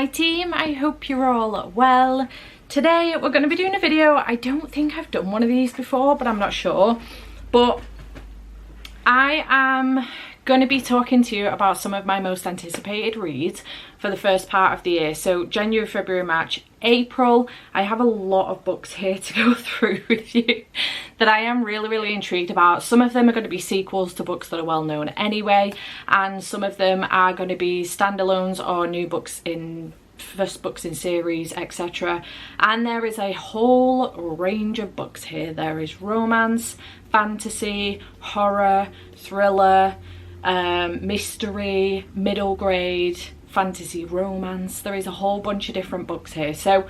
team, I hope you're all well. Today we're going to be doing a video. I don't think I've done one of these before, but I'm not sure. But I am going to be talking to you about some of my most anticipated reads for the first part of the year. So January, February, March, April. I have a lot of books here to go through with you that I am really intrigued about. Some of them are going to be sequels to books that are well known anyway, and some of them are going to be standalones or new books in first books in series, etc. And there is a whole range of books here. There is romance, fantasy, horror, thriller, mystery, middle grade, fantasy, romance. There is a whole bunch of different books here, so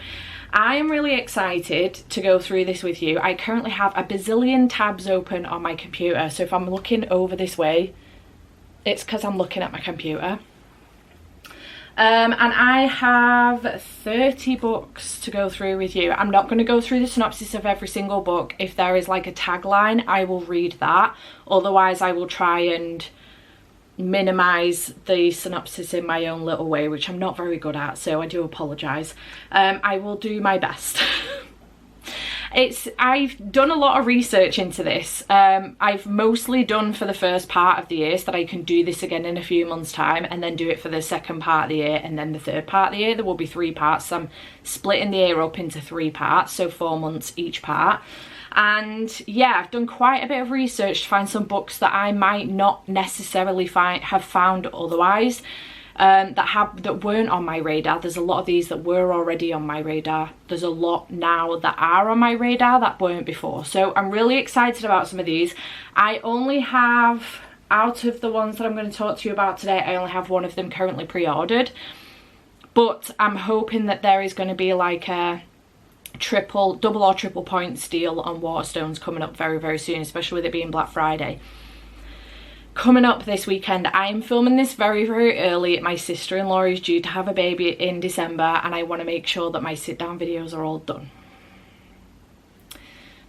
I am really excited to go through this with you. I currently have a bazillion tabs open on my computer, so if I'm looking over this way, it's because I'm looking at my computer. And I have 30 books to go through with you. I'm not going to go through the synopsis of every single book. If there is like a tagline, I will read that. Otherwise, I will try and minimize the synopsis in my own little way, which I'm not very good at, so I do apologize. I will do my best. I've done a lot of research into this. I've mostly done for the first part of the year so that I can do this again in a few months time, and then do it for the second part of the year and then the third part of the year. There will be 3 parts, so I'm splitting the year up into 3 parts, so 4 months each part. And yeah, I've done quite a bit of research to find some books that I might not necessarily have found otherwise, that weren't on my radar. There's a lot of these that were already on my radar. There's a lot now that are on my radar that weren't before. So I'm really excited about some of these. I only have, out of the ones that I'm going to talk to you about today, I only have one of them currently pre-ordered. But I'm hoping that there is going to be like a double or triple point deal on Waterstones coming up very soon, especially with it being Black Friday coming up this weekend. I'm filming this very early. My sister-in-law is due to have a baby in December, and I want to make sure that my sit-down videos are all done.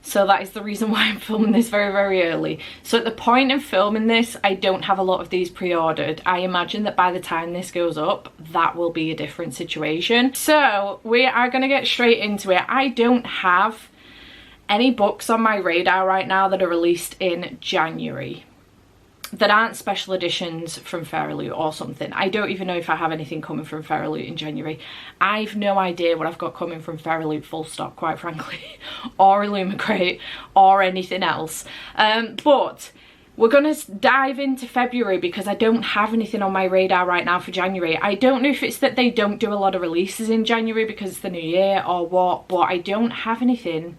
So that is the reason why I'm filming this very early. So at the point of filming this, I don't have a lot of these pre-ordered. I imagine that by the time this goes up, that will be a different situation. So we are going to get straight into it. I don't have any books on my radar right now that are released in January that aren't special editions from Fairly or something. I don't even know if I have anything coming from Fairly in January. I've no idea what I've got coming from Fairly, full stop, quite frankly, or Illumicrate or anything else. But we're going to dive into February because I don't have anything on my radar right now for January. I don't know if it's that they don't do a lot of releases in January because it's the new year or what, but I don't have anything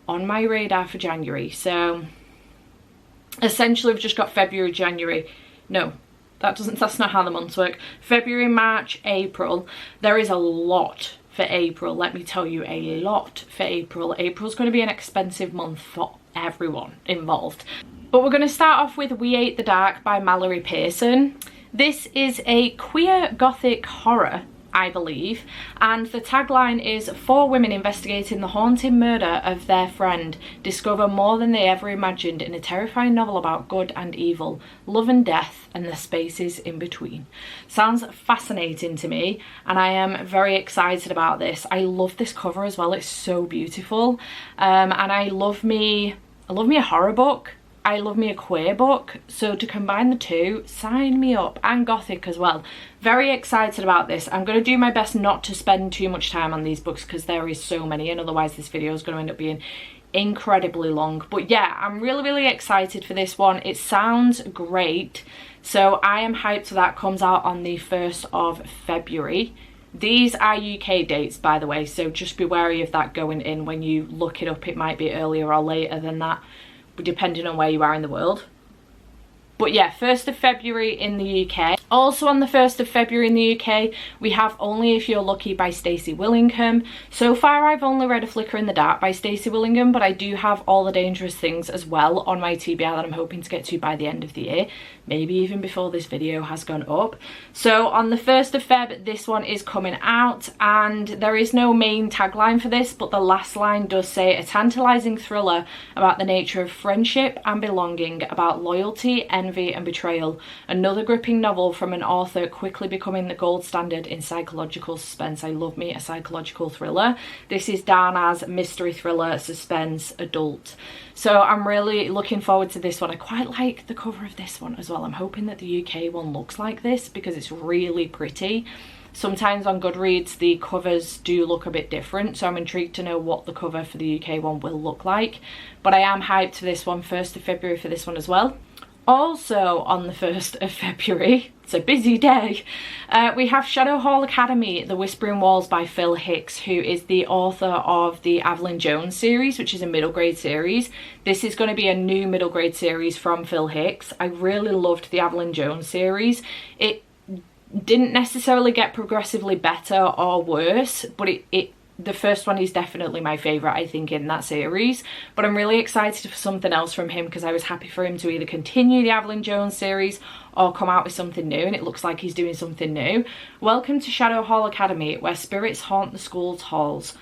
on my radar for January. So essentially we've just got February, January. No, that's not how the months work. February, March, April. There is a lot for April. Let me tell you, a lot for April. April's going to be an expensive month for everyone involved. But we're going to start off with We Ate the Dark by Mallory Pearson. This is a queer gothic horror, I believe, and the tagline is 4 women investigating the haunting murder of their friend discover more than they ever imagined in a terrifying novel about good and evil, love and death, and the spaces in between. Sounds fascinating to me, and I am very excited about this. I love this cover as well. It's so beautiful, and I love me a horror book. I love me a queer book, so to combine the two, sign me up, and gothic as well. Very excited about this. I'm going to do my best not to spend too much time on these books because there is so many, and otherwise this video is going to end up being incredibly long. But yeah, I'm really excited for this one. It sounds great, so I am hyped. So that comes out on the 1st of February. These are UK dates, by the way, so just be wary of that going in. When you look it up, it might be earlier or later than that, depending on where you are in the world. But yeah, 1st of February in the UK. Also on the 1st of February in the UK, we have Only If You're Lucky by Stacey Willingham. So far I've only read A Flicker in the Dark by Stacey Willingham, but I do have All the Dangerous Things as well on my TBR that I'm hoping to get to by the end of the year. Maybe even before this video has gone up. So on the 1st of Feb, this one is coming out, and there is no main tagline for this, but the last line does say, a tantalising thriller about the nature of friendship and belonging, about loyalty, envy and betrayal. Another gripping novel from an author quickly becoming the gold standard in psychological suspense. I love me a psychological thriller. This is Dana's mystery thriller, suspense, adult. So I'm really looking forward to this one. I quite like the cover of this one as well. I'm hoping that the UK one looks like this because it's really pretty. Sometimes on Goodreads the covers do look a bit different, so I'm intrigued to know what the cover for the UK one will look like. But I am hyped for this one, 1st of February for this one as well. Also on the 1st of February, it's a busy day, we have Shadow Hall Academy, The Whispering Walls by Phil Hicks, who is the author of the Evelyn Jones series, which is a middle grade series. This is going to be a new middle grade series from Phil Hicks. I really loved the Evelyn Jones series. It didn't necessarily get progressively better or worse, but the first one is definitely my favourite, I think, in that series. But I'm really excited for something else from him because I was happy for him to either continue the Evelyn Jones series or come out with something new, and it looks like he's doing something new. Welcome to Shadow Hall Academy, where spirits haunt the school's halls.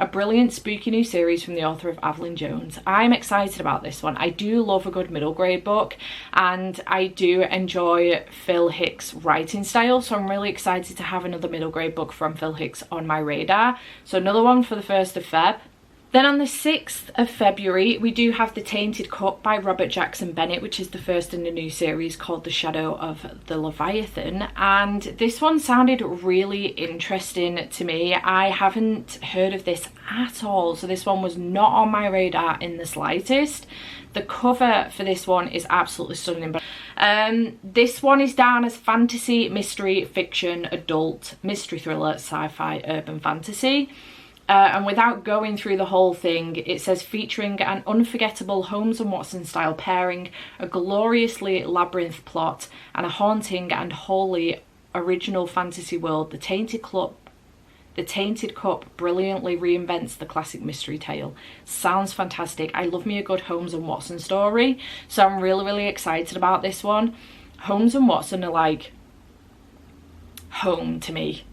A brilliant spooky new series from the author of Evelyn Jones. I'm excited about this one. I do love a good middle grade book, and I do enjoy Phil Hicks' writing style, so I'm really excited to have another middle grade book from Phil Hicks on my radar. So another one for the 1st of Feb. Then on the 6th of February, we do have The Tainted Cup by Robert Jackson Bennett, which is the first in a new series called The Shadow of the Leviathan. And this one sounded really interesting to me. I haven't heard of this at all, so this one was not on my radar in the slightest. The cover for this one is absolutely stunning. But this one is down as fantasy, mystery, fiction, adult, mystery thriller, sci-fi, urban fantasy. And without going through the whole thing, it says featuring an unforgettable Holmes and Watson style pairing, a gloriously labyrinth plot, and a haunting and wholly original fantasy world, The Tainted Cup brilliantly reinvents the classic mystery tale. Sounds fantastic. I love me a good Holmes and Watson story, so I'm really excited about this one. Holmes and Watson are like home to me.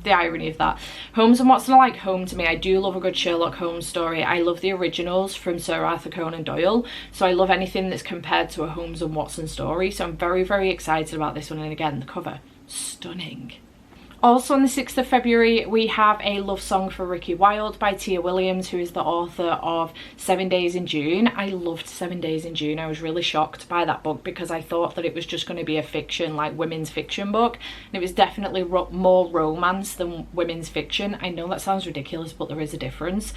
The irony of that. Holmes and Watson are like home to me. I do love a good Sherlock Holmes story. I love the originals from Sir Arthur Conan Doyle, so I love anything that's compared to a Holmes and Watson story, so I'm very excited about this one. And again, the cover, stunning. Also on the 6th of February, we have A Love Song for Ricky Wilde by Tia Williams, who is the author of 7 Days in June. I loved 7 Days in June. I was really shocked by that book because I thought that it was just going to be a fiction, like women's fiction book. And it was definitely more romance than women's fiction. I know that sounds ridiculous, but there is a difference.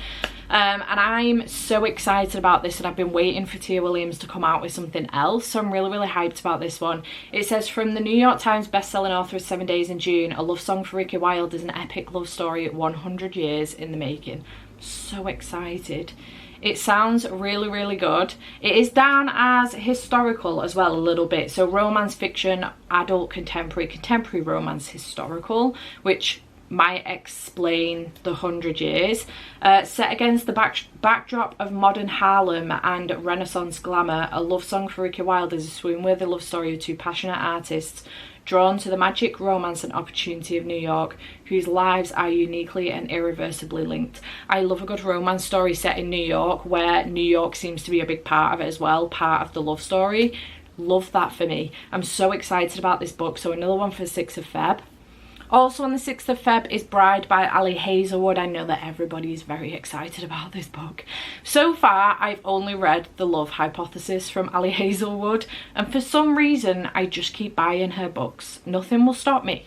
And I'm so excited about this, and I've been waiting for Tia Williams to come out with something else. So I'm really hyped about this one. It says, from the New York Times bestselling author of 7 Days in June, A Love Song for Ricky Wilde is an epic love story 100 years in the making. So excited. It sounds really good. It is down as historical as well, a little bit. So romance fiction, adult, contemporary romance, historical, which might explain the 100 years. Set against the backdrop of modern Harlem and Renaissance glamour, A Love Song for Ricky Wilde is a swoon-worthy love story of two passionate artists drawn to the magic, romance and opportunity of New York, whose lives are uniquely and irreversibly linked. I love a good romance story set in New York, where New York seems to be a big part of it as well, part of the love story. Love that for me. I'm so excited about this book. So another one for the 6th of Feb. Also on the 6th of Feb is Bride by Ali Hazelwood. I know that everybody is very excited about this book. So far, I've only read The Love Hypothesis from Ali Hazelwood, and for some reason, I just keep buying her books. Nothing will stop me.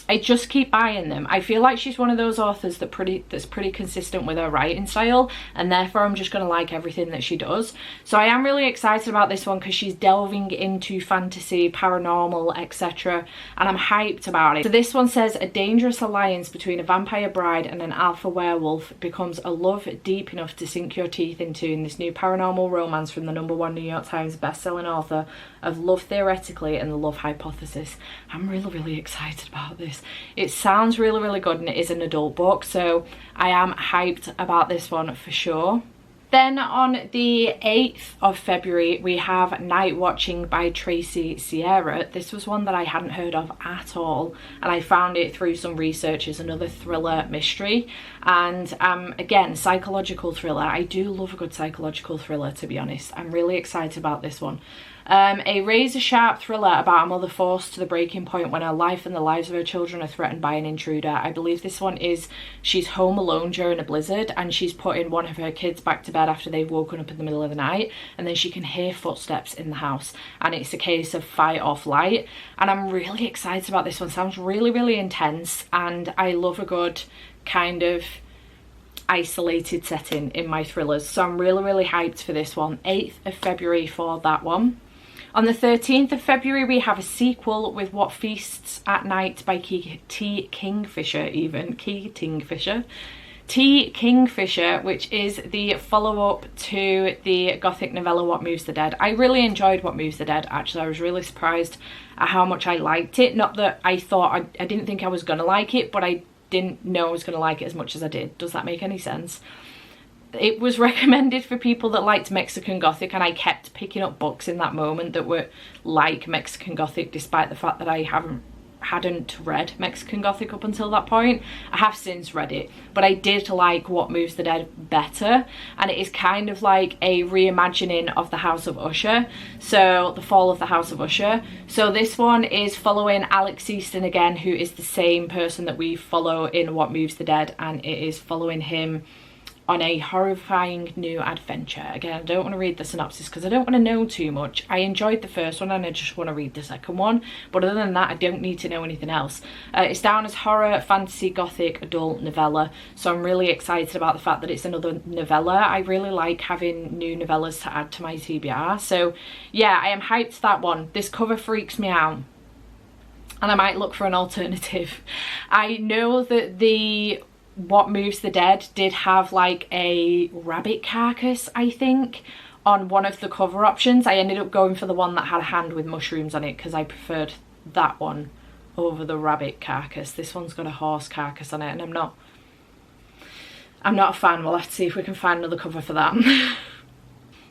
I just keep buying them. I feel like she's one of those authors that's pretty consistent with her writing style, and therefore I'm just going to like everything that she does. So I am really excited about this one because she's delving into fantasy, paranormal, etc. and I'm hyped about it. So this one says, a dangerous alliance between a vampire bride and an alpha werewolf becomes a love deep enough to sink your teeth into in this new paranormal romance from the #1 New York Times bestselling author of Love Theoretically and The Love Hypothesis. I'm really excited about this. It sounds really good, and it is an adult book, so I am hyped about this one for sure. Then on the 8th of February, we have Night Watching by Tracy Sierra. This was one that I hadn't heard of at all, and I found it through some research as another thriller mystery. And again, psychological thriller. I do love a good psychological thriller, to be honest. I'm really excited about this one. A razor-sharp thriller about a mother forced to the breaking point when her life and the lives of her children are threatened by an intruder. I believe this one is, she's home alone during a blizzard and she's putting one of her kids back to bed after they've woken up in the middle of the night, and then she can hear footsteps in the house, and it's a case of fight or flight. And I'm really excited about this one. Sounds really, really intense, and I love a good kind of isolated setting in my thrillers, so I'm really, really hyped for this one. 8th of February for that one. On the 13th of February, we have a sequel with What Feasts at Night by T. Kingfisher, T. Kingfisher, which is the follow-up to the gothic novella What Moves the Dead. I really enjoyed What Moves the Dead, actually. I was really surprised at how much I liked it. Not that I thought, I didn't think I was going to like it, but I didn't know I was going to like it as much as I did. Does that make any sense? It was recommended for people that liked Mexican Gothic, and I kept picking up books in that moment that were like Mexican Gothic, despite the fact that I hadn't read Mexican Gothic up until that point. I have since read it, but I did like What Moves the Dead better, and it is kind of like a reimagining of the House of Usher, so the fall of the House of Usher. So this one is following Alex Easton again, who is the same person that we follow in What Moves the Dead, and it is following him on a horrifying new adventure. Again, I don't want to read the synopsis because I don't want to know too much. I enjoyed the first one and I just want to read the second one, but other than that I don't need to know anything else. It's down as horror, fantasy, gothic, adult novella, so I'm really excited about the fact that it's another novella. I really like having new novellas to add to my TBR, so yeah, I am hyped for that one. This cover freaks me out, and I might look for an alternative. I know that the What Moves the Dead did have like a rabbit carcass, I think, on one of the cover options. I ended up going for the one that had a hand with mushrooms on it because I preferred that one over the rabbit carcass. This one's got a horse carcass on it, and I'm not a fan. We'll have to see if we can find another cover for that.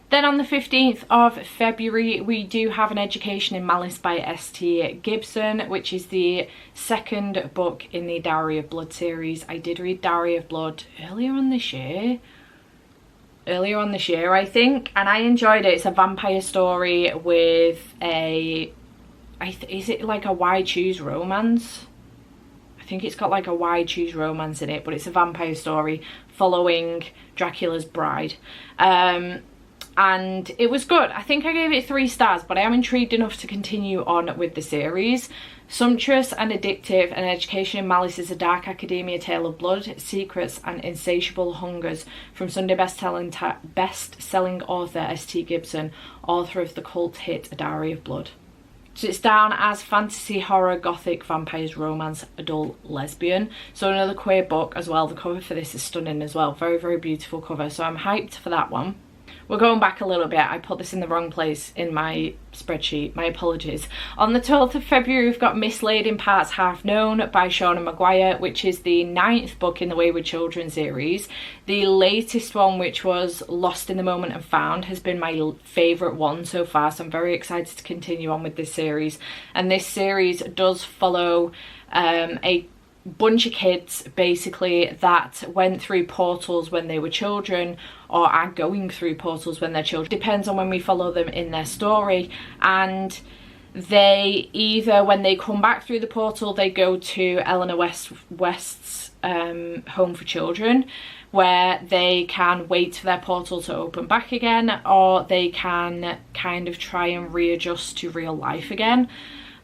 Then on the 15th of February, we do have An Education in Malice by S.T. Gibson, which is the second book in the Diary of Blood series. I did read Diary of Blood earlier on this year, I think, and I enjoyed it. It's a vampire story with a, is it like a Why Choose romance? I think it's got like a Why Choose romance in it, but it's a vampire story following Dracula's bride. And it was good. I think I gave it 3 stars, but I am intrigued enough to continue on with the series. Sumptuous and addictive, An Education in Malice is a dark academia tale of blood, secrets and insatiable hungers from Sunday best-selling author S.T. Gibson, author of the cult hit A Diary of Blood. So it's down as fantasy, horror, gothic, vampires, romance, adult, lesbian. So another queer book as well. The cover for this is stunning as well. Very, very beautiful cover. So I'm hyped for that one. We're going back a little bit. I put this in the wrong place in my spreadsheet. My apologies. On the 12th of February, we've got Mislaad in Parts Half Known by Shauna Maguire, which is the 9th book in the Wayward Children series. The latest one, which was Lost in the Moment and Found, has been my favourite one so far, so I'm very excited to continue on with this series. And this series does follow a bunch of kids basically that went through portals when they were children, or are going through portals when they're children. Depends on when we follow them in their story, and they either, when they come back through the portal, they go to Eleanor West's home for children, where they can wait for their portal to open back again, or they can kind of try and readjust to real life again.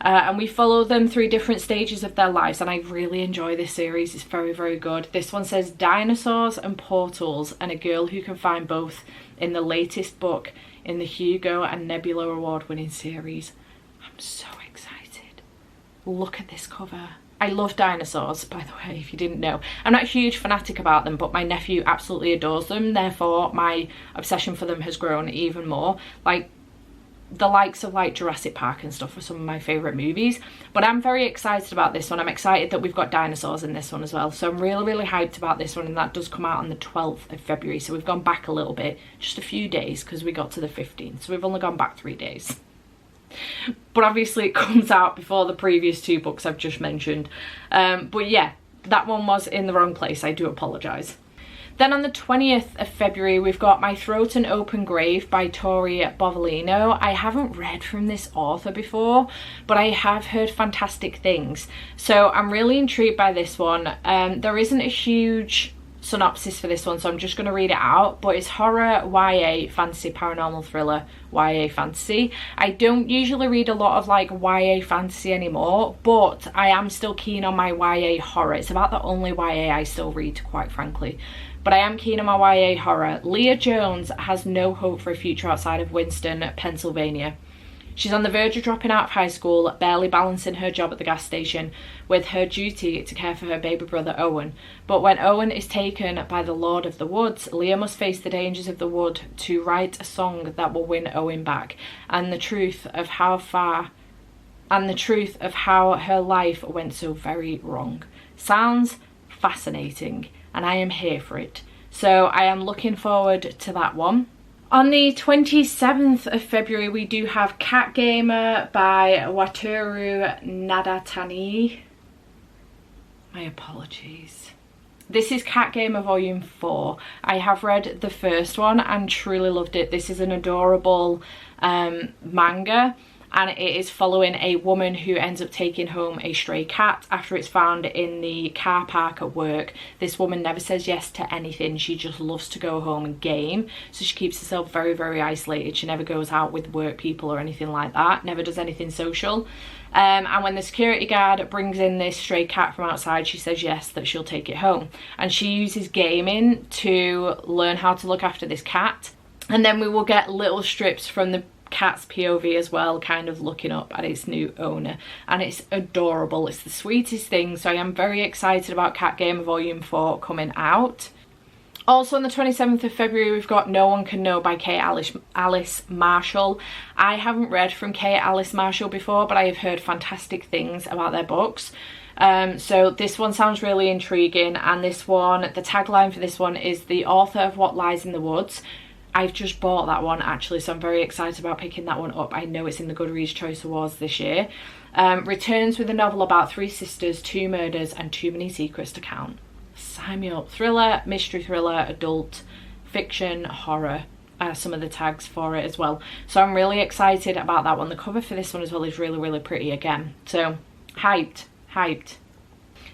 And we follow them through different stages of their lives, and I really enjoy this series. It's very, very good. This one says dinosaurs and portals and a girl who can find both in the latest book in the Hugo and Nebula award-winning series. I'm so excited. Look at this cover. I love dinosaurs, by the way, if you didn't know. I'm not a huge fanatic about them, but my nephew absolutely adores them. Therefore, my obsession for them has grown even more. Like, the likes of like Jurassic Park and stuff are some of my favourite movies, but I'm very excited about this one. I'm excited that we've got dinosaurs in this one as well, so I'm really hyped about this one, and that does come out on the 12th of February, so we've gone back a little bit, just a few days, because we got to the 15th, so we've only gone back 3 days. But obviously it comes out before the previous 2 books I've just mentioned. But yeah, that one was in the wrong place, I do apologise. Then on the 20th of February, we've got My Throat an Open Grave by Tori Balano. I haven't read from this author before, but I have heard fantastic things. So I'm really intrigued by this one. There isn't a huge synopsis for this one, so I'm just going to read it out, but it's horror, YA, fantasy, paranormal thriller, YA fantasy. I don't usually read a lot of like YA fantasy anymore, but I am still keen on my YA horror. It's about the only YA I still read, quite frankly. But I am keen on my YA horror. Leah Jones has no hope for a future outside of Winston, Pennsylvania. She's on the verge of dropping out of high school, barely balancing her job at the gas station with her duty to care for her baby brother Owen. But when Owen is taken by the Lord of the Woods, Leah must face the dangers of the wood to write a song that will win Owen back, and the truth of how her life went so very wrong. Sounds fascinating, and I am here for it. So I am looking forward to that one. On the 27th of February, we do have Cat Gamer by Wuru Nadani. My apologies. This is Cat Gamer Volume 4. I have read the first one and truly loved it. This is an adorable manga, and it is following a woman who ends up taking home a stray cat after it's found in the car park at work. This woman never says yes to anything. She just loves to go home and game, so she keeps herself very isolated. She never goes out with work people or anything like that, never does anything social. And when the security guard brings in this stray cat from outside, she says yes, that she'll take it home, and she uses gaming to learn how to look after this cat. And then we will get little strips from the cat's POV as well, kind of looking up at its new owner, and it's adorable. It's the sweetest thing, so I am very excited about Cat Gamer Volume 4 coming out. Also on the 27th of February, we've got No One Can Know by Keyte Alice Marshall. I haven't read from Keyte Alice Marshall before, but I have heard fantastic things about their books. So this one sounds really intriguing, and this one, the tagline for this one is "The author of What Lies in the Woods." I've just bought that one actually, so I'm very excited about picking that one up. I know it's in the Goodreads Choice Awards this year. Returns with a novel about 3 sisters, 2 murders, and too many secrets to count. Sign me up. Thriller, mystery thriller, adult, fiction, horror. Some of the tags for it as well. So I'm really excited about that one. The cover for this one as well is really pretty again. So hyped.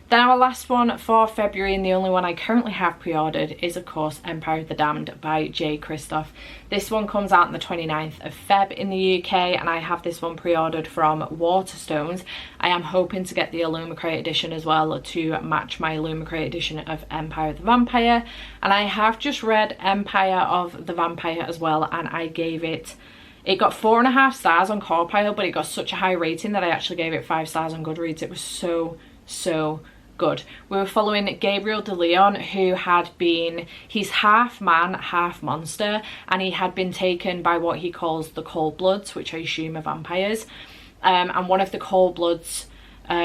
Then our last one for February, and the only one I currently have pre-ordered, is of course Empire of the Damned by J. Kristoff. This one comes out on the 29th of Feb in the UK, and I have this one pre-ordered from Waterstones. I am hoping to get the Illumicrate edition as well to match my Illumicrate edition of Empire of the Vampire. And I have just read Empire of the Vampire as well, and I gave it got 4.5 stars on Corpile, but it got such a high rating that I actually gave it 5 stars on Goodreads. It was so good. We were following Gabriel de Leon, who had been, he's half man, half monster, and he had been taken by what he calls the Cold Bloods, which I assume are vampires. And one of the Cold Bloods,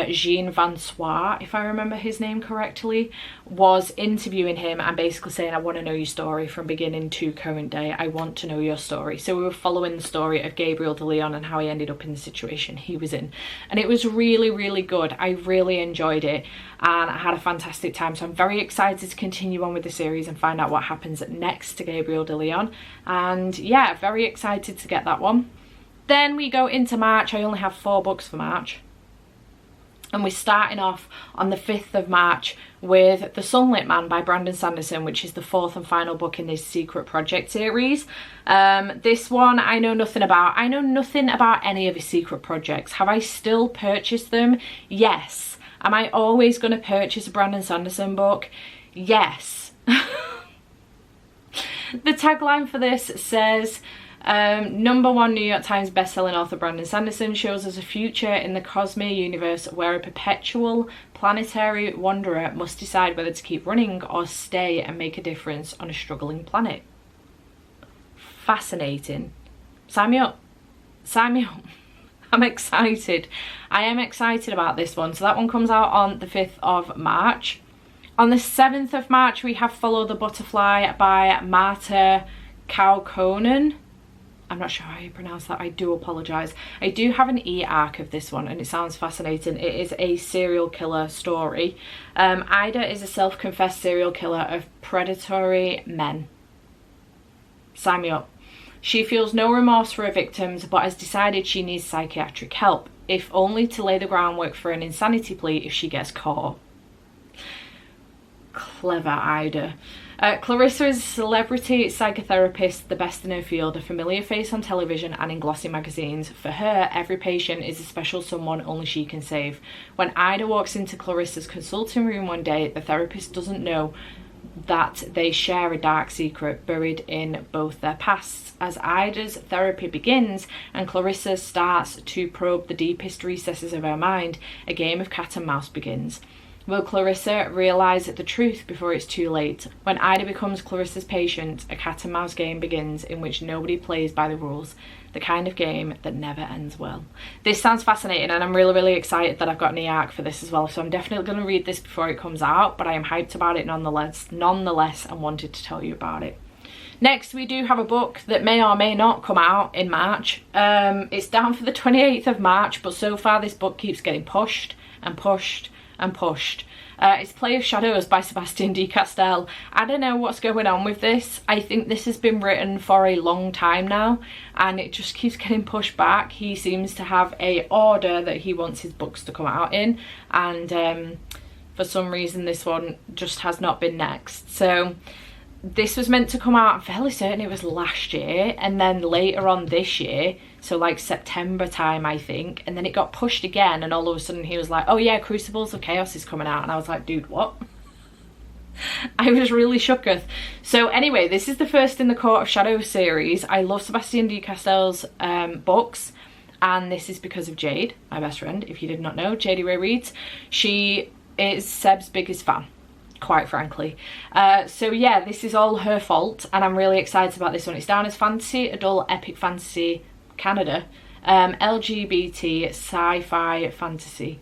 Jean Francois, if I remember his name correctly, was interviewing him and basically saying, I want to know your story from beginning to current day. I want to know your story. So we were following the story of Gabriel de Leon and how he ended up in the situation he was in. And it was really good. I really enjoyed it and I had a fantastic time. So I'm very excited to continue on with the series and find out what happens next to Gabriel de Leon. And yeah, very excited to get that one. Then we go into March. I only have 4 books for March. And we're starting off on the 5th of March with The Sunlit Man by Brandon Sanderson, which is the 4th and final book in this Secret Project series. This one I know nothing about. I know nothing about any of his secret projects. Have I still purchased them? Yes. Am I always going to purchase a Brandon Sanderson book? Yes. The tagline for this says, #1 New York Times bestselling author Brandon Sanderson shows us a future in the Cosmere universe where a perpetual planetary wanderer must decide whether to keep running or stay and make a difference on a struggling planet. Fascinating. Sign me up. sign me up. I'm excited. I am excited about this one. So that one comes out on the 5th of March. On the 7th of March, we have Follow the Butterfly by Marta Kaukonen. I'm not sure how you pronounce that. I do apologise. I do have an e-arc of this one and it sounds fascinating. It is a serial killer story. Ida is a self-confessed serial killer of predatory men. Sign me up. She feels no remorse for her victims but has decided she needs psychiatric help, if only to lay the groundwork for an insanity plea if she gets caught. Clever Ida. Clarissa is a celebrity psychotherapist, the best in her field, a familiar face on television and in glossy magazines. For her, every patient is a special someone only she can save. When Ida walks into Clarissa's consulting room one day, the therapist doesn't know that they share a dark secret buried in both their pasts. As Ida's therapy begins and Clarissa starts to probe the deepest recesses of her mind, a game of cat and mouse begins. Will Clarissa realise the truth before it's too late? When Ida becomes Clarissa's patient, a cat and mouse game begins in which nobody plays by the rules. The kind of game that never ends well. This sounds fascinating and I'm really excited that I've got an e-arc for this as well. So I'm definitely going to read this before it comes out, but I am hyped about it nonetheless and wanted to tell you about it. Next, we do have a book that may or may not come out in March. It's down for the 28th of March, but so far this book keeps getting pushed and pushed and pushed. It's Play of Shadows by Sebastian de Castell. I don't know what's going on with this. I think this has been written for a long time now and it just keeps getting pushed back. He seems to have a order that he wants his books to come out in, and for some reason this one just has not been next. So this was meant to come out, I'm fairly certain it was last year, and then later on this year, so like September time I think, and then it got pushed again and all of a sudden he was like, oh yeah, Crucibles of Chaos is coming out, and I was like, dude, what? I was really shooketh. So anyway, this is the first in the Court of Shadows series. I love Sebastian de Castell's books, and this is because of Jade, my best friend. If you did not know, Jade Ray reads. She is Seb's biggest fan, quite frankly. So yeah, this is all her fault and I'm really excited about this one. It's down as fantasy, adult, epic fantasy, Canada, LGBT, sci-fi fantasy.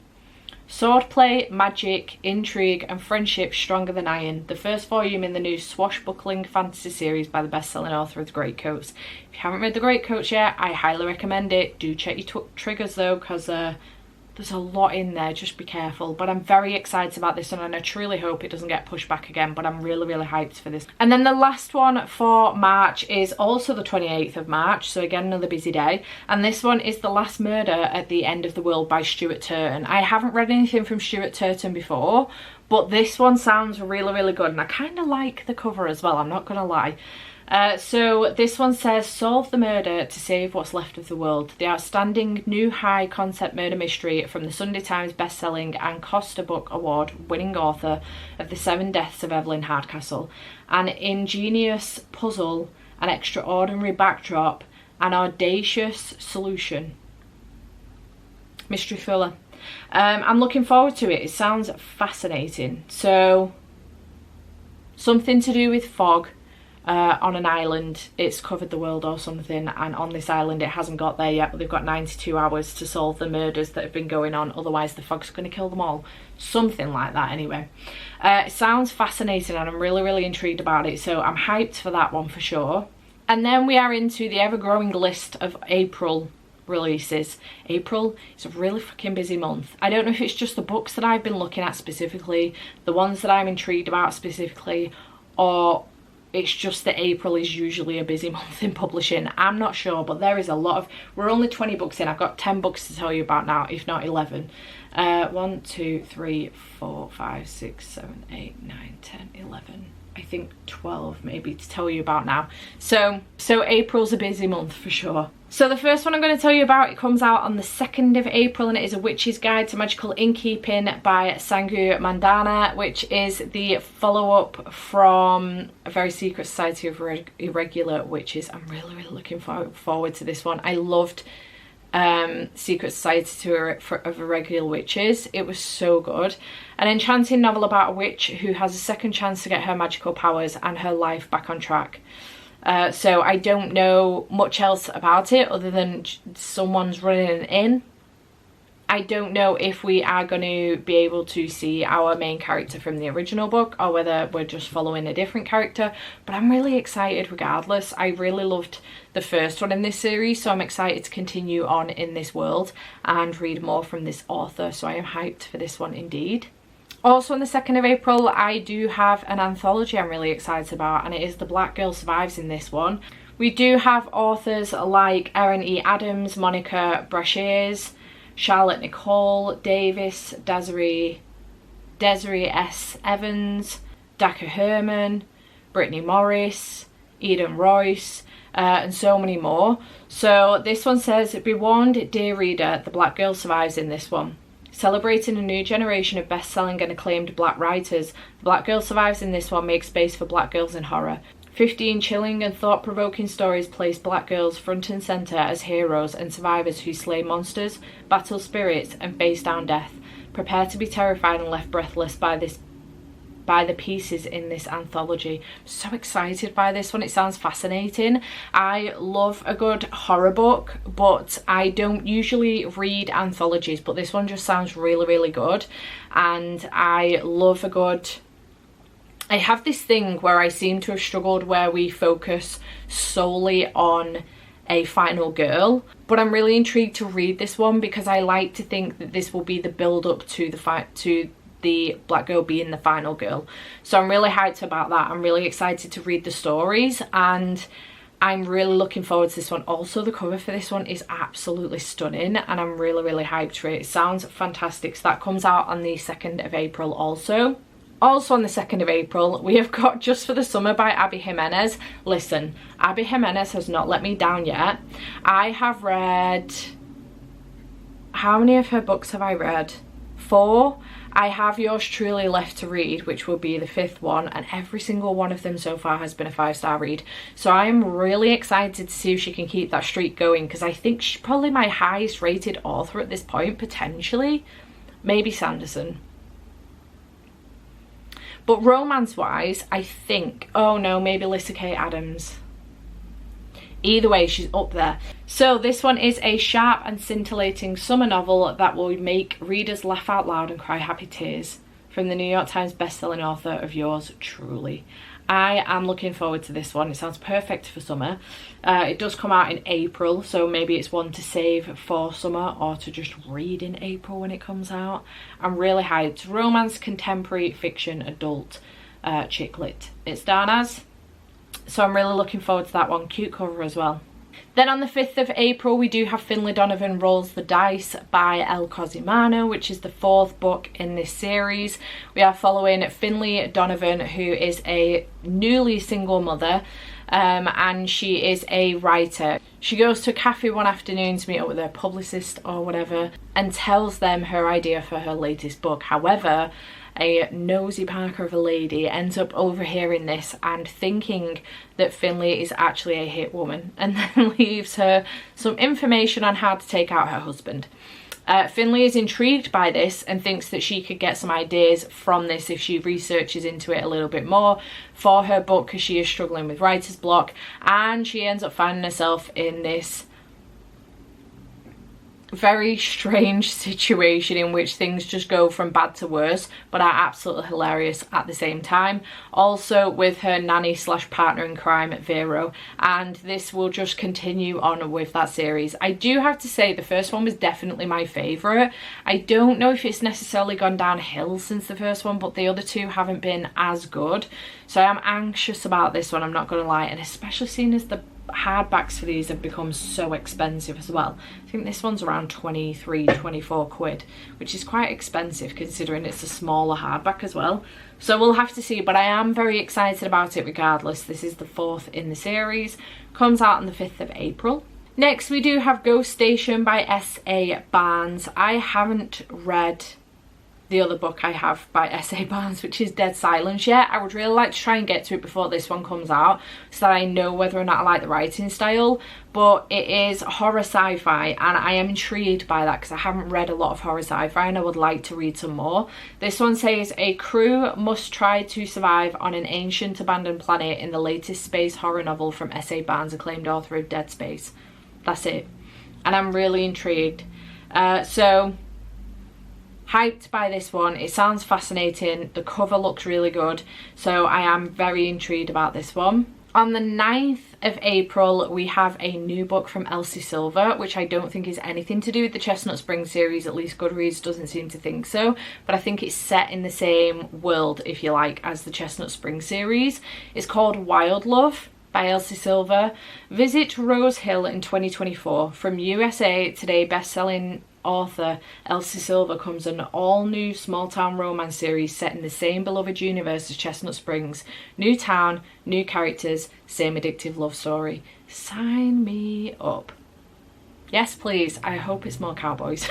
Swordplay, magic, intrigue and friendship stronger than iron. The first volume in the new swashbuckling fantasy series by the best-selling author of The Greatcoats. If you haven't read The Greatcoats yet, I highly recommend it. Do check your triggers though, because there's a lot in there, just be careful. But I'm very excited about this one and I truly hope it doesn't get pushed back again, but I'm really hyped for this. And then the last one for March is also the 28th of March, so again another busy day, and this one is The Last Murder at the End of the World by Stuart Turton. I haven't read anything from Stuart Turton before, but this one sounds really good and I kind of like the cover as well, I'm not gonna lie. So this one says, solve the murder to save what's left of the world. The outstanding new high concept murder mystery from the Sunday Times best-selling and Costa Book Award winning author of The Seven Deaths of Evelyn Hardcastle. An ingenious puzzle, an extraordinary backdrop, an audacious solution. Mystery thriller. I'm looking forward to it. It sounds fascinating. So something to do with fog. On an island, it's covered the world or something, and on this island it hasn't got there yet, but they've got 92 hours to solve the murders that have been going on, otherwise the fog's going to kill them all. Something like that anyway. It sounds fascinating and I'm really intrigued about it, so I'm hyped for that one for sure. And then we are into the ever-growing list of April releases. April is a really fucking busy month. I don't know if it's just the books that I've been looking at specifically, the ones that I'm intrigued about specifically, or it's just that April is usually a busy month in publishing. I'm not sure, but there is a lot of... We're only 20 books in. I've got 10 books to tell you about now, if not 11. 1, 2, 3, 4, 5, 6, 7, 8, 9, 10, 11. I think 12 maybe to tell you about now. So April's a busy month for sure. So the first one I'm going to tell you about, it comes out on the 2nd of April and it is A Witch's Guide to Magical Innkeeping by Sangu Mandana, which is the follow-up from A Very Secret Society of Irregular Witches. I'm really looking forward to this one. I loved Secret Society of Irregular Witches. It was so good. An enchanting novel about a witch who has a second chance to get her magical powers and her life back on track. So I don't know much else about it other than someone's running an inn. I don't know if we are going to be able to see our main character from the original book or whether we're just following a different character, but I'm really excited regardless. I really loved the first one in this series, so I'm excited to continue on in this world and read more from this author, so I am hyped for this one indeed. Also on the 2nd of April, I do have an anthology I'm really excited about, and it is The Black Girl Survives in this one. We do have authors like Erin E. Adams, Monica Brashears, Charlotte Nicole Davis, Desiree S. Evans, Daka Herman, Brittany Morris, Eden Royce, and so many more. So this one says, "Be warned, dear reader, the black girl survives in this one. Celebrating a new generation of best-selling and acclaimed black writers, The Black Girl Survives in this one makes space for black girls in horror. 15 chilling and thought-provoking stories place black girls front and centre as heroes and survivors who slay monsters, battle spirits and face down death. Prepare to be terrified and left breathless by the pieces in this anthology." I'm so excited by this one. It sounds fascinating. I love a good horror book, but I don't usually read anthologies, but this one just sounds really, really good. And I love a good... I have this thing where I seem to have struggled where we focus solely on a final girl, but I'm really intrigued to read this one because I like to think that this will be the build up to the black girl being the final girl. So I'm really hyped about that. I'm really excited to read the stories and I'm really looking forward to this one. Also, the cover for this one is absolutely stunning and I'm really, really hyped for it. It sounds fantastic. So that comes out on the 2nd of April also. Also on the 2nd of April, we have got Just for the Summer by Abby Jimenez. Listen, Abby Jimenez has not let me down yet. I have read... How many of her books have I read? 4. I have Yours Truly left to read, which will be the 5th one, and every single one of them so far has been a 5-star read. So I'm really excited to see if she can keep that streak going, because I think she's probably my highest rated author at this point, potentially. Maybe Sanderson. But romance-wise, I think... Oh no, maybe Lyssa Kay Adams. Either way, she's up there. So this one is a sharp and scintillating summer novel that will make readers laugh out loud and cry happy tears. From the New York Times bestselling author of Yours Truly. I am looking forward to this one. It sounds perfect for summer. It does come out in April, so maybe it's one to save for summer or to just read in April when it comes out. I'm really hyped. Romance, contemporary, fiction, adult, chick lit. It's done as. So I'm really looking forward to that one. Cute cover as well. Then on the 5th of April, we do have Finley Donovan Rolls the Dice by El Cosimano, which is the 4th book in this series. We are following Finley Donovan, who is a newly single mother, and she is a writer. She goes to a cafe one afternoon to meet up with her publicist or whatever and tells them her idea for her latest book. However, a nosy Parker of a lady ends up overhearing this and thinking that Finley is actually a hit woman, and then leaves her some information on how to take out her husband. Finley is intrigued by this and thinks that she could get some ideas from this if she researches into it a little bit more for her book, because she is struggling with writer's block, and she ends up finding herself in this very strange situation in which things just go from bad to worse, but are absolutely hilarious at the same time. Also with her nanny slash partner in crime, Vero, and this will just continue on with that series. I do have to say the first one was definitely my favourite. I don't know if it's necessarily gone downhill since the first one, but the other two haven't been as good. So I'm anxious about this one, I'm not going to lie, and especially seeing as the hardbacks for these have become so expensive as well. I think this one's around 23-24 quid, which is quite expensive considering it's a smaller hardback as well. So we'll have to see, but I am very excited about it regardless. This is the 4th in the series, comes out on the 5th of April. Next we do have Ghost Station by S.A. Barnes. I haven't read the other book I have by S.A. Barnes, which is Dead Silence, yet. I would really like to try and get to it before this one comes out so that I know whether or not I like the writing style. But it is horror sci-fi, and I am intrigued by that because I haven't read a lot of horror sci-fi and I would like to read some more. This one says a crew must try to survive on an ancient abandoned planet in the latest space horror novel from S.A. Barnes, acclaimed author of Dead Space. That's it. And I'm really intrigued. So hyped by this one. It sounds fascinating. The cover looks really good. So I am very intrigued about this one. On the 9th of April, we have a new book from Elsie Silver, which I don't think is anything to do with the Chestnut Springs series. At least Goodreads doesn't seem to think so. But I think it's set in the same world, if you like, as the Chestnut Springs series. It's called Wild Love by Elsie Silver. Visit Rose Hill in 2024. From USA Today best-selling author Elsie Silver comes an all-new small-town romance series set in the same beloved universe as Chestnut Springs. New town, new characters, same addictive love story. Sign me up. Yes, please. I hope it's more cowboys.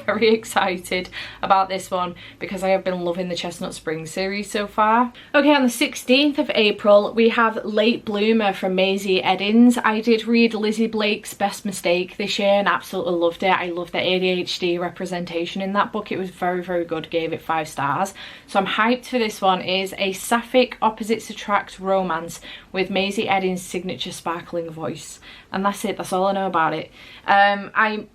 Very excited about this one because I have been loving the Chestnut Springs series so far. Okay, on the 16th of April, we have Late Bloomer from Maisie Eddins. I did read Lizzie Blake's Best Mistake this year and absolutely loved it. I loved the ADHD representation in that book. It was very, very good. Gave it 5 stars. So I'm hyped for this one. It is a sapphic opposites attract romance with Maisie Eddins' signature sparkling voice. And that's it. That's all I know about it. I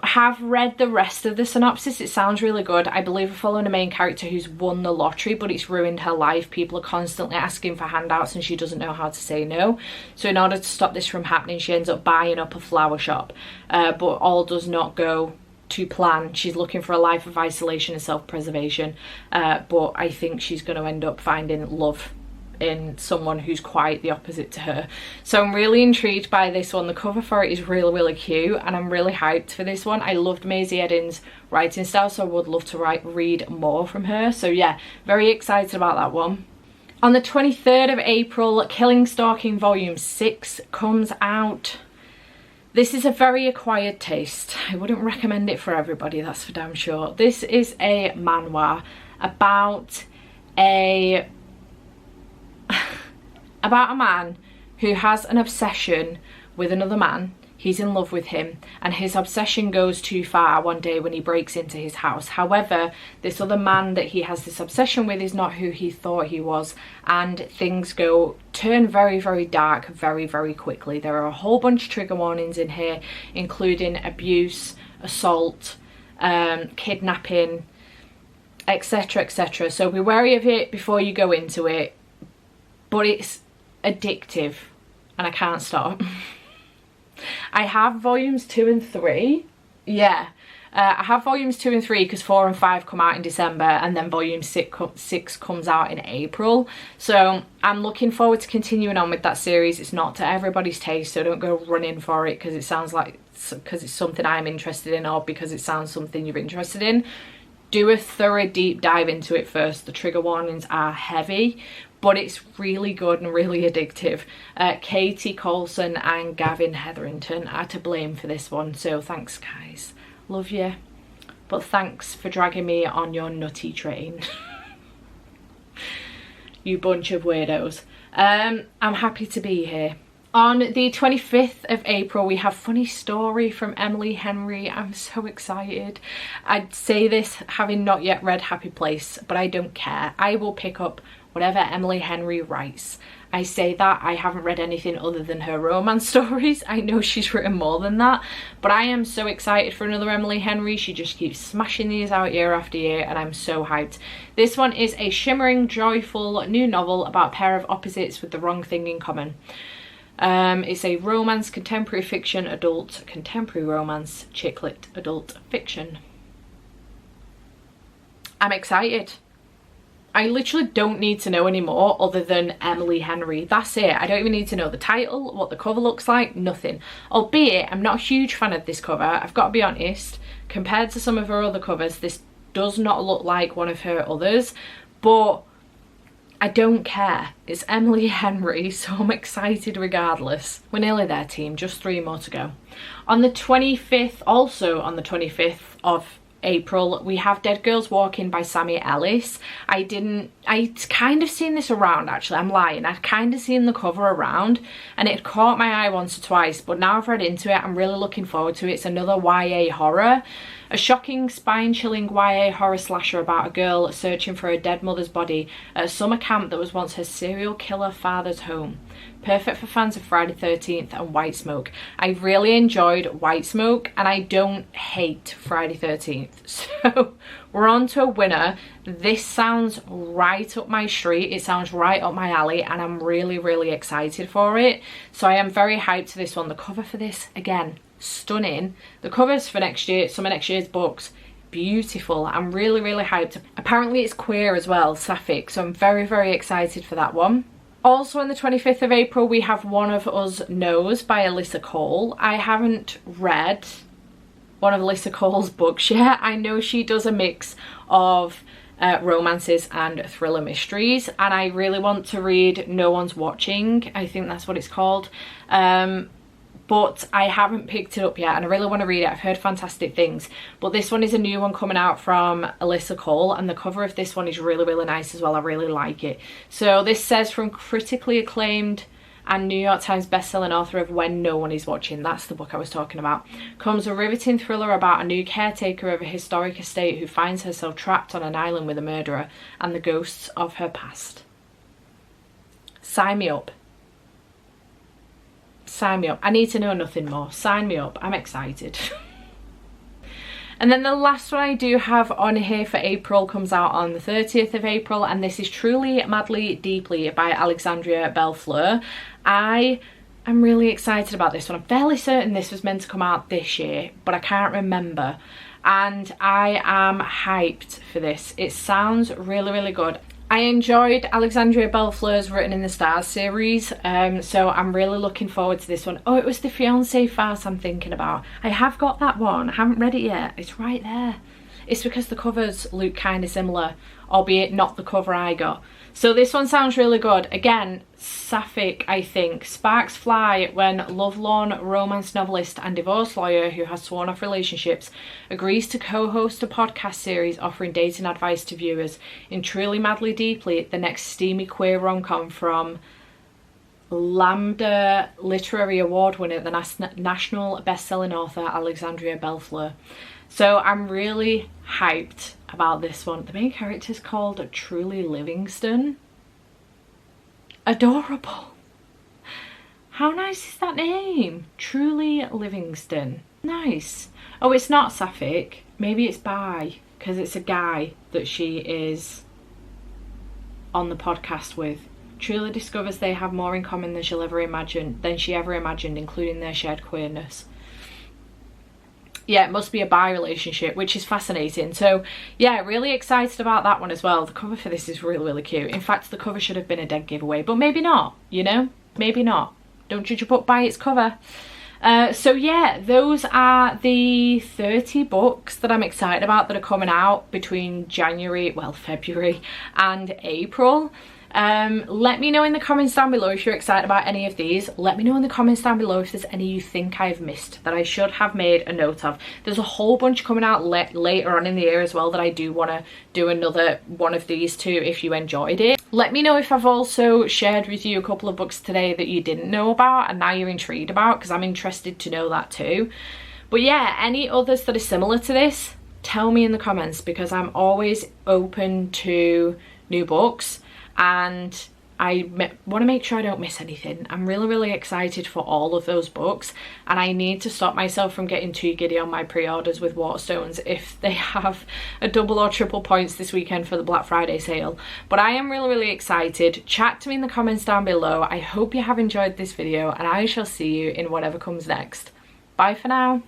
have read the rest of the synopsis. It sounds really good. I believe we're following a main character who's won the lottery, but it's ruined her life. People are constantly asking for handouts and she doesn't know how to say no. So in order to stop this from happening, she ends up buying up a flower shop. But all does not go to plan. She's looking for a life of isolation and self-preservation. But I think she's going to end up finding love in someone who's quite the opposite to her. So I'm really intrigued by this one. The cover for it is really, really cute and I'm really hyped for this one. I loved Maisie Eddins' writing style, so I would love to read more from her. So yeah, very excited about that one. On the 23rd of April, Killing Stalking Volume 6 comes out. This is a very acquired taste. I wouldn't recommend it for everybody, that's for damn sure. This is a manhwa about a man who has an obsession with another man. He's in love with him and his obsession goes too far one day when he breaks into his house. However, this other man that he has this obsession with is not who he thought he was, and things turn very, very dark very, very quickly. There are a whole bunch of trigger warnings in here, including abuse, assault, kidnapping, etc, etc. So be wary of it before you go into it. But it's addictive and I can't stop. I have volumes 2 and 3. Yeah, I have volumes 2 and 3 because 4 and 5 come out in December and then volume 6 comes out in April. So I'm looking forward to continuing on with that series. It's not to everybody's taste, so don't go running for it because it sounds like, because it's something I'm interested in or because it sounds something you're interested in. Do a thorough deep dive into it first. The trigger warnings are heavy, but it's really good and really addictive. Keyte Coulson and Gavin Hetherington are to blame for this one, so thanks guys. Love you, but thanks for dragging me on your nutty train. You bunch of weirdos. I'm happy to be here. On the 25th of April, we have Funny Story from Emily Henry. I'm so excited. I'd say this having not yet read Happy Place, but I don't care. I will pick up whatever Emily Henry writes. I say that, I haven't read anything other than her romance stories. I know she's written more than that, but I am so excited for another Emily Henry. She just keeps smashing these out year after year and I'm so hyped. This one is a shimmering, joyful new novel about a pair of opposites with the wrong thing in common. It's a romance, contemporary fiction, adult, contemporary romance, chick lit, adult fiction. I'm excited. I literally don't need to know any more other than Emily Henry. That's it. I don't even need to know the title, what the cover looks like, nothing. Albeit, I'm not a huge fan of this cover. I've got to be honest. Compared to some of her other covers, this does not look like one of her others. But I don't care. It's Emily Henry, so I'm excited regardless. We're nearly there, team. Just 3 more to go. On the 25th, also on the 25th of April, we have Dead Girls Walking by Sammy Ellis. I'd kind of seen this around, actually, I'm lying. I'd kind of seen the cover around and it caught my eye once or twice, but now I've read into it, I'm really looking forward to it. It's another YA horror. A shocking, spine-chilling YA horror slasher about a girl searching for her dead mother's body at a summer camp that was once her serial killer father's home. Perfect for fans of Friday 13th and White Smoke. I really enjoyed White Smoke and I don't hate Friday 13th. So we're on to a winner. This sounds right up my street. It sounds right up my alley and I'm really, really excited for it. So I am very hyped to this one. The cover for this, again, stunning. The covers for next year, some of next year's books, beautiful. I'm really, really hyped. Apparently it's queer as well, sapphic, so I'm very, very excited for that one. Also on the 25th of April, we have One of Us Knows by Alyssa Cole. I haven't read one of Alyssa Cole's books yet. I know she does a mix of romances and thriller mysteries, and I really want to read No One's Watching. I think that's what it's called. But I haven't picked it up yet and I really want to read it. I've heard fantastic things, but this one is a new one coming out from Alyssa Cole and the cover of this one is really, really nice as well. I really like it. So this says, from critically acclaimed and New York Times bestselling author of When No One Is Watching, that's the book I was talking about, comes a riveting thriller about a new caretaker of a historic estate who finds herself trapped on an island with a murderer and the ghosts of her past. Sign me up. Sign me up. I need to know nothing more. Sign me up. I'm excited. And then the last one I do have on here for April comes out on the 30th of April, and this is Truly, Madly, Deeply by Alexandria Bellefleur. I am really excited about this one. I'm fairly certain this was meant to come out this year, but I can't remember. And I am hyped for this. It sounds really, really good. I enjoyed Alexandria Bellefleur's Written in the Stars series, so I'm really looking forward to this one. Oh, it was the Fiancé Farce I'm thinking about. I have got that one. I haven't read it yet. It's right there. It's because the covers look kind of similar, albeit not the cover I got. So this one sounds really good. Again, sapphic, I think. Sparks fly when lovelorn romance novelist and divorce lawyer who has sworn off relationships agrees to co-host a podcast series offering dating advice to viewers in Truly, Madly, Deeply, the next steamy queer rom-com from Lambda Literary Award winner, the national best-selling author Alexandria Bellefleur. So I'm really hyped about this one. The main character is called Truly Livingston. Adorable. How nice is that name? Truly Livingston. Nice. Oh, it's not sapphic. Maybe it's bi, because it's a guy that she is on the podcast with. Truly discovers they have more in common than she ever imagined, including their shared queerness. Yeah, it must be a bi relationship, which is fascinating. So yeah, really excited about that one as well. The cover for this is really, really cute. In fact, the cover should have been a dead giveaway, but maybe not, you know, maybe not. Don't judge a book by its cover. So yeah, those are the 30 books that I'm excited about that are coming out between February and April. Let me know in the comments down below if you're excited about any of these. Let me know in the comments down below if there's any you think I've missed that I should have made a note of. There's a whole bunch coming out later on in the year as well that I do want to do another one of these too if you enjoyed it. Let me know if I've also shared with you a couple of books today that you didn't know about and now you're intrigued about, because I'm interested to know that too. But yeah, any others that are similar to this, tell me in the comments, because I'm always open to new books. And I want to make sure I don't miss anything. I'm really, really excited for all of those books, and I need to stop myself from getting too giddy on my pre-orders with Waterstones if they have a double or triple points this weekend for the Black Friday sale. But I am really, really excited. Chat to me in the comments down below. I hope you have enjoyed this video, and I shall see you in whatever comes next. Bye for now.